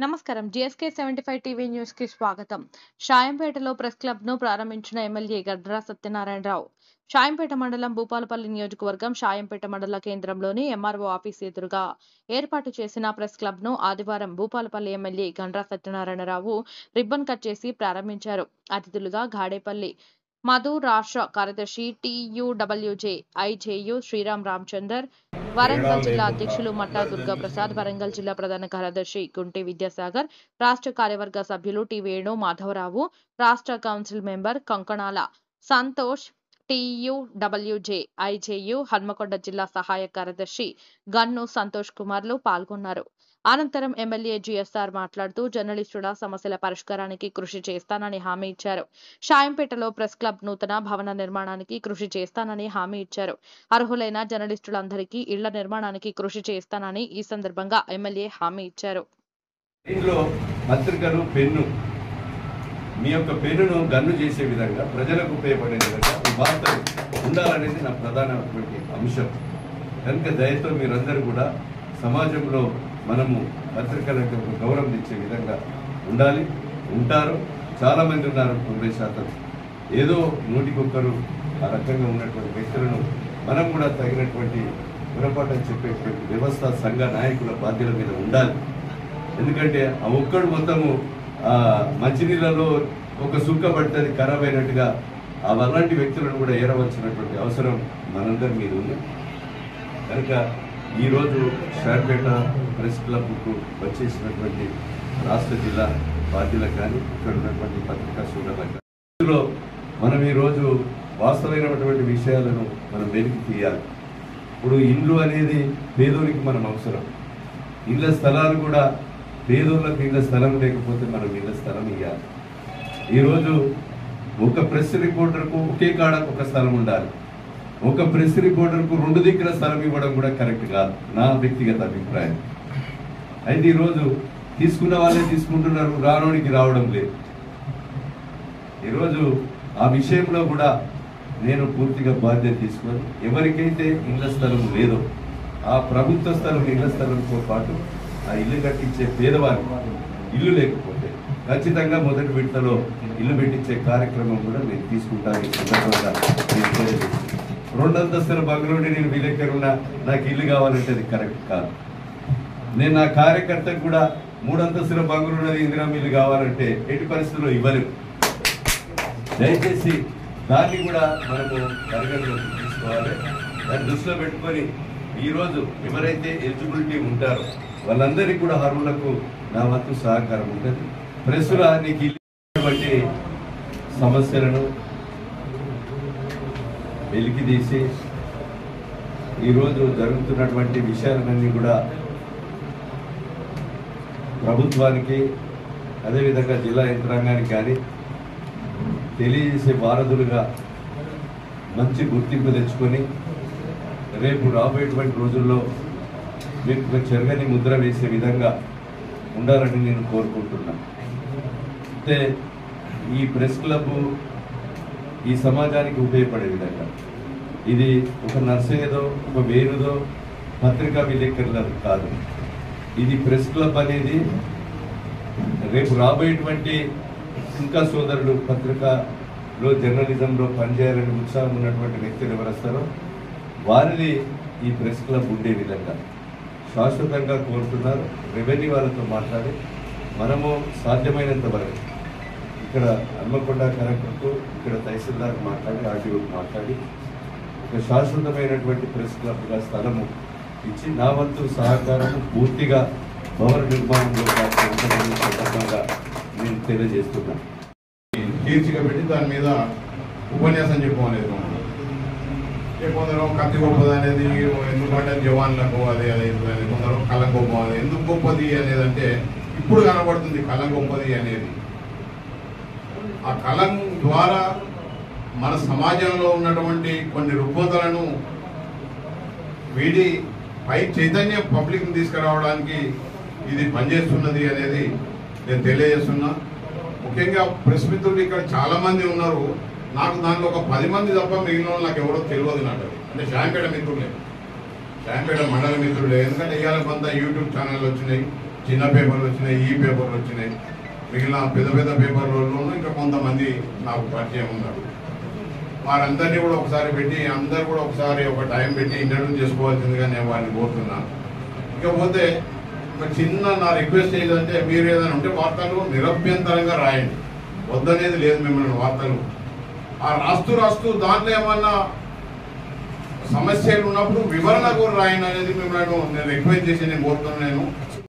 నమస్కారం. GSK 75 TV news కి స్వాగతం. షాయంపేటలో ప్రెస్ క్లబ్ ను ప్రారంభించిన ఎమ్మెల్యే గడ్ర సత్యనారాయణరావు. షాయంపేట మండలం భూపాలపల్లి నియోజకవర్గం షాయంపేట మండల కేంద్రంలోని ఎంఆర్ఓ ఆఫీస్ ఎదురుగా ఏర్పాటు చేసిన ప్రెస్ క్లబ్ ను ఆదివారం Bhupalpally MLA Gandra Satyanarayana Rao ribbon cut చేసి ప్రారంభించారు. అతిథులుగా గాడేపల్లి మధు, రాష్ట్ర కార్యదర్శి టీయూడబ్ల్యూజే ఐజేయు శ్రీరామ్ రామచందర్, వరంగల్ జిల్లా అధ్యక్షులు మట్టా దుర్గాప్రసాద్, వరంగల్ జిల్లా ప్రధాన కార్యదర్శి గుంటి విద్యాసాగర్, రాష్ట్ర కార్యవర్గ సభ్యులు టి వేణు మాధవరావు, రాష్ట్ర council member Kankanala Santosh, TUWJ IJU Hanamkonda జిల్లా సహాయ కార్యదర్శి గన్ను సంతోష్ కుమార్లు పాల్గొన్నారు. అనంతరం ఎమ్మెల్యే జిఎస్ఆర్ మాట్లాడుతూ జర్నలిస్టుల సమస్యల పరిష్కారానికి కృషి చేస్తానని హామీ ఇచ్చారు. షాయంపేటలో ప్రెస్ క్లబ్ నూతన భవన నిర్మాణానికి కృషి చేస్తానని హామీ ఇచ్చారు. అర్హులైన జర్నలిస్టులందరికీ ఇళ్ల నిర్మాణానికి కృషి చేస్తానని ఈ సందర్భంగా ఎమ్మెల్యే హామీ ఇచ్చారు. పత్రికలు పెన్ను మీ యొక్క పెన్నును గన్ను చేసే విధంగా ప్రజలకు ఉపయోగపడే విధంగా వార్తలు ఉండాలనేది నా ప్రధానమైనటువంటి అంశం. కనుక దయతో మీరందరూ కూడా సమాజంలో మనము పత్రికలకు గౌరవం ఇచ్చే విధంగా ఉండాలి, ఉంటారు. చాలామంది ఉన్నారు, 90%. ఏదో నూటికొక్కరు ఆ రకంగా ఉన్నటువంటి వ్యక్తులను మనం కూడా తగినటువంటి గుణపాఠం చెప్పేటువంటి వ్యవస్థ సంఘ నాయకుల బాధ్యత మీద ఉండాలి. ఎందుకంటే ఆ ఒక్కడు మొత్తము మంచినీళ్ళలో ఒక సుక్క పడితే ఖరాబ్ అయినట్టుగా అలాంటి వ్యక్తులను కూడా ఏరవలసినటువంటి అవసరం మనందరి మీద ఉంది. కనుక ఈరోజు షాయంపేట ప్రెస్ క్లబ్కు వచ్చేసినటువంటి రాష్ట్ర జిల్లా పార్టీలకు కానీ ఇక్కడ ఉన్నటువంటి పత్రికా సోదరులకు కానీ ఇందులో మనం ఈరోజు వాస్తవమైనటువంటి విషయాలను మనం వెలికి తీయాలి. ఇప్పుడు ఇండ్లు అనేది పేదోనికి మనం అవసరం. ఇళ్ల స్థలాలు కూడా పేదోళ్ళకు ఇళ్ల స్థలం లేకపోతే మనం ఇళ్ల స్థలం ఇవ్వాలి. ఈరోజు ఒక ప్రెస్ రిపోర్టర్కు ఒకే కాడ ఒక స్థలం ఉండాలి. ఒక ప్రెస్ రిపోర్టర్కు 2 దిక్కుల స్థలం ఇవ్వడం కూడా కరెక్ట్ కాదు, నా వ్యక్తిగత అభిప్రాయం. అయితే ఈరోజు తీసుకున్న వాళ్ళే తీసుకుంటున్నారు, రానోడికి రావడం లేదు. ఈరోజు ఆ విషయంలో కూడా నేను పూర్తిగా బాధ్యత తీసుకొని ఎవరికైతే ఇళ్ల స్థలం లేదో ఆ ప్రభుత్వ స్థలం ఇళ్ల స్థలంతో పాటు ఆ ఇల్లు కట్టించే పేదవారు ఇల్లు లేకపోతే ఖచ్చితంగా మొదటి విడతలో ఇల్లు పెట్టించే కార్యక్రమం కూడా నేను తీసుకుంటాను. ఈ సందర్భంగా 2 అంతస్తుల బంగ్లోని నేను విలేకరున్నా నాకు ఇల్లు కావాలంటే అది కరెక్ట్ కాదు. నేను నా కార్యకర్తకు కూడా 3 అంతస్తుల బంగ్లోని ఇందిరా ఇల్లు కావాలంటే ఎట్టి పరిస్థితుల్లో ఇవ్వలేము. దయచేసి దాన్ని కూడా మనము పరిగణలోకి తీసుకోవాలి. దాన్ని దృష్టిలో పెట్టుకొని ఈరోజు ఎవరైతే ఎలిజిబిలిటీ ఉంటారో వాళ్ళందరికీ కూడా అర్హులకు నా వంతు సహకారం ఉంటుంది. ప్రెస్సులో నీకు ఇల్లు సమస్యలను వెలికి తీసి ఈరోజు జరుగుతున్నటువంటి విషయాలన్నీ కూడా ప్రభుత్వానికి అదేవిధంగా జిల్లా యంత్రాంగానికి కానీ తెలియజేసే వారధులుగా మంచి గుర్తింపు తెచ్చుకొని రేపు రాబోయేటువంటి రోజుల్లో మీకు చెరగని ముద్ర వేసే విధంగా ఉండాలని నేను కోరుకుంటున్నాను. అయితే ఈ ప్రెస్ క్లబ్ ఈ సమాజానికి ఉపయోగపడే విధంగా ఇది ఒక నర్సయ్యదో ఒక వేరుదో పత్రికా విలేకరులది కాదు. ఇది ప్రెస్ క్లబ్ అనేది రేపు రాబోయేటువంటి ఇంకా సోదరులు పత్రికలో జర్నలిజంలో పనిచేయాలని ఉత్సాహం ఉన్నటువంటి వ్యక్తులు ఎవరు వస్తారో వారిని ఈ ప్రెస్ క్లబ్ ఉండే విధంగా శాశ్వతంగా కోరుతున్నారు. రెవెన్యూ వాళ్ళతో మాట్లాడి మనము సాధ్యమైనంత వరకు ఇక్కడ హన్మకొండ కలెక్టర్కు ఇక్కడ తహసీల్దార్ మాట్లాడి ఆర్టీఓకి మాట్లాడి ఒక శాశ్వతమైనటువంటి ప్రెస్ క్లబ్గా స్థలము ఇచ్చి నా వంతు సహకారం పూర్తిగా భవన నిర్మాణంలో సందర్భంగా నేను తెలియజేస్తున్నాను. తీర్చిగా పెట్టి దాని మీద ఉపన్యాసం చెప్పమనేది కొందరు కత్తి గొప్పది అనేది ఎందుకంటే జవాన్లకు అదే కొందరు కళ్ళం గొప్ప అనేది ఎందుకు గొప్పది అనేది అంటే ఇప్పుడు కనబడుతుంది కళ్ళం గొప్పది అనేది. ఆ కళం ద్వారా మన సమాజంలో ఉన్నటువంటి కొన్ని రుగ్మతలను వీడి పై చైతన్యం పబ్లిక్ని తీసుకురావడానికి ఇది పనిచేస్తున్నది అనేది నేను తెలియజేస్తున్నా. ముఖ్యంగా ప్రెస్ మిత్రులు ఇక్కడ చాలామంది ఉన్నారు. నాకు దాంట్లో ఒక 10 మంది తప్ప మిగిలిన వాళ్ళు నాకు ఎవరో తెలియదు. నాకు అంటే షాయంపేట మిత్రులే, షాయంపేట మండల మిత్రులే. ఎందుకంటే ఇవాళ కొంత యూట్యూబ్ ఛానల్ వచ్చినాయి, చిన్న పేపర్లు వచ్చినాయి, ఈ పేపర్లు వచ్చినాయి. మిగిలిన పెద్ద పెద్ద పేపర్లలో ఇంకా కొంతమంది నాకు పరిచయం ఉన్నారు. వారందరినీ కూడా ఒకసారి పెట్టి అందరు కూడా ఒకసారి ఒక టైం పెట్టి ఇంటర్వ్యూ చేసుకోవాల్సిందిగా నేను వారిని కోరుతున్నాను. ఇకపోతే ఒక చిన్న నా రిక్వెస్ట్ ఏంటంటే, మీరు ఏదైనా ఉంటే వార్తలు నిరభ్యంతరంగా రాయండి, వద్దనేది లేదు మిమ్మల్ని. వార్తలు ఆ రాస్తూ దాంట్లో ఏమన్నా సమస్యలు ఉన్నప్పుడు వివరణ కూడా రాయండి అనేది మిమ్మల్ని నేను రిక్వెస్ట్ చేసి నేను కోరుతున్నాను. నేను